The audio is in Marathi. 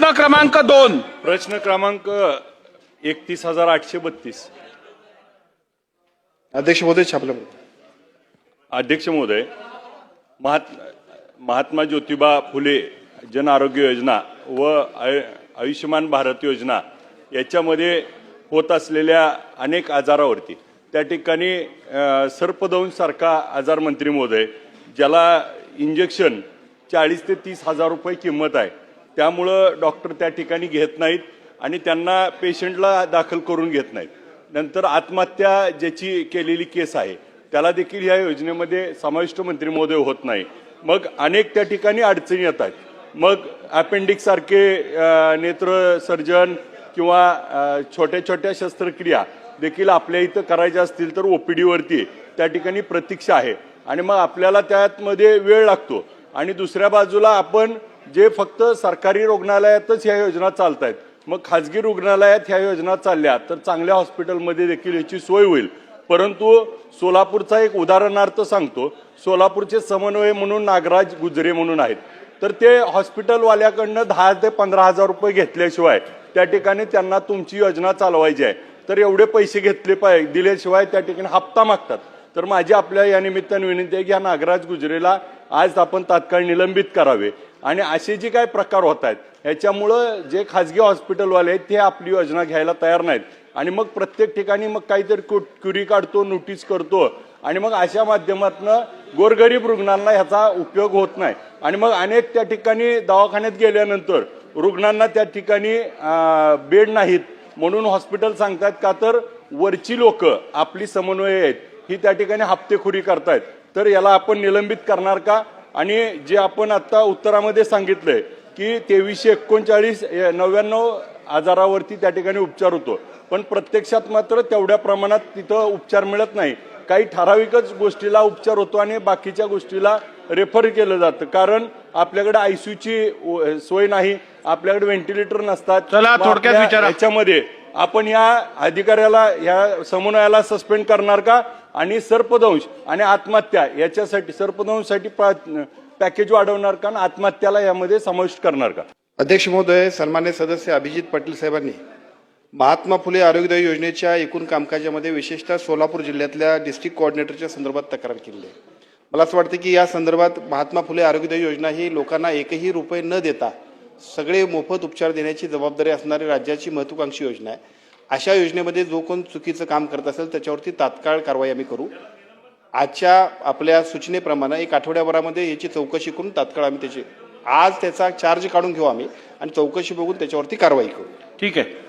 प्रश्न क्रमांक 2. प्रश्न क्रमांक 31,832. अध्यक्ष महोदय छापलं. अध्यक्ष महोदय, महात्मा ज्योतिबा फुले जन आरोग्य योजना व आयुष्यमान भारत योजना याच्यामध्ये होत असलेल्या अनेक आजारावरती त्या ठिकाणी सर्पदंशासारखा आजार मंत्री महोदय, ज्याला इंजेक्शन 40 ते 30 हजार रुपये किंमत आहे, त्यामुळं डॉक्टर त्या ठिकाणी घेत नाहीत आणि त्यांना पेशंटला दाखल करून घेत नाहीत. नंतर आत्महत्या ज्याची केलेली केस आहे त्याला देखील या योजनेमध्ये समाविष्ट मंत्री महोदय होत नाही. मग अनेक त्या ठिकाणी अडचणी येतात. मग अपेंडिक्स सारखे नेत्र सर्जन किंवा छोट्या छोट्या शस्त्रक्रिया देखील आपल्या इथं करायच्या असतील तर ओपीडी वरती त्या ठिकाणी प्रतीक्षा आहे आणि मग आपल्याला त्यामध्ये वेळ लागतो. आणि दुसऱ्या बाजूला आपण जे फक्त सरकारी रुग्णालयातच ह्या योजना चालत आहेत, मग खाजगी रुग्णालयात ह्या योजना चालल्या तर चांगल्या हॉस्पिटलमध्ये देखील याची सोय होईल. परंतु सोलापूरचा एक उदाहरणार्थ सांगतो. सोलापूरचे समन्वय म्हणून नागराज गुजरे म्हणून आहेत, तर ते हॉस्पिटलवाल्याकडनं 10 ते 15 हजार रुपये घेतल्याशिवाय त्या ठिकाणी त्यांना तुमची योजना चालवायची आहे तर एवढे पैसे दिल्याशिवाय त्या ठिकाणी हप्ता मागतात. तर माझी आपल्या या निमित्ताने विनंती आहे की या नागराज गुजरेला आज आपण तात्काळ निलंबित करावे. आणि असे जे काही प्रकार होत आहेत ह्याच्यामुळं जे खाजगी हॉस्पिटलवाले आहेत ते आपली योजना घ्यायला तयार नाहीत आणि मग प्रत्येक ठिकाणी मग काहीतरी क्युरी काढतो, नोटीस करतो आणि मग अशा माध्यमातून गोरगरीब रुग्णांना ह्याचा उपयोग होत नाही. आणि मग अनेक त्या ठिकाणी दवाखान्यात गेल्यानंतर रुग्णांना त्या ठिकाणी बेड नाहीत म्हणून हॉस्पिटल सांगतात का तर वरची लोक आपली समन्वय आहेत ही त्या ठिकाणी हप्तेखोरी करतायत. तर याला आपण निलंबित करणार का? आणि जे आपण आता उत्तरामध्ये सांगितलंय की 2339 आजारावरती त्या ठिकाणी उपचार होतो, पण प्रत्यक्षात मात्र तेवढ्या प्रमाणात तिथं उपचार मिळत नाही. काही ठराविकच गोष्टीला उपचार होतो आणि बाकीच्या गोष्टीला रेफर केलं जातं, कारण आपल्याकडे आयसीयूची सोय नाही, आपल्याकडे व्हेंटिलेटर नसतात. चला थोडक्यात विचारा. याच्यामध्ये आपण या अधिकाऱ्याला या समन्वयाला सस्पेंड करणार का? आणि सर्पदंश आणि आत्महत्या याच्यासाठी सर्पदंशसाठी पॅकेज वाढवणार का आणि आत्महत्याला यामध्ये समाविष्ट करणार का? अध्यक्ष महोदय, सन्मान्य सदस्य अभिजित पाटील साहेबांनी महात्मा फुले आरोग्यदायी योजनेच्या एकूण कामकाजामध्ये विशेषतः सोलापूर जिल्ह्यातल्या डिस्ट्रिक्ट कोऑर्डिनेटरच्या संदर्भात तक्रार केली आहे. मला असं वाटतं की या संदर्भात महात्मा फुले आरोग्यदायी योजना ही लोकांना एकही रुपये न देता सगळे मोफत उपचार देण्याची जबाबदारी असणारी राज्याची महत्त्वाकांक्षी योजना आहे. अशा योजनेमध्ये जो कोण चुकीचं काम करत असेल त्याच्यावरती तात्काळ कारवाई आम्ही करू. आजच्या आपल्या सूचनेप्रमाणे 1 आठवड्याभरामध्ये याची चौकशी करून तात्काळ आम्ही त्याचा चार्ज काढून घेऊ आम्ही आणि चौकशी बघून त्याच्यावरती कारवाई करू. ठीक आहे.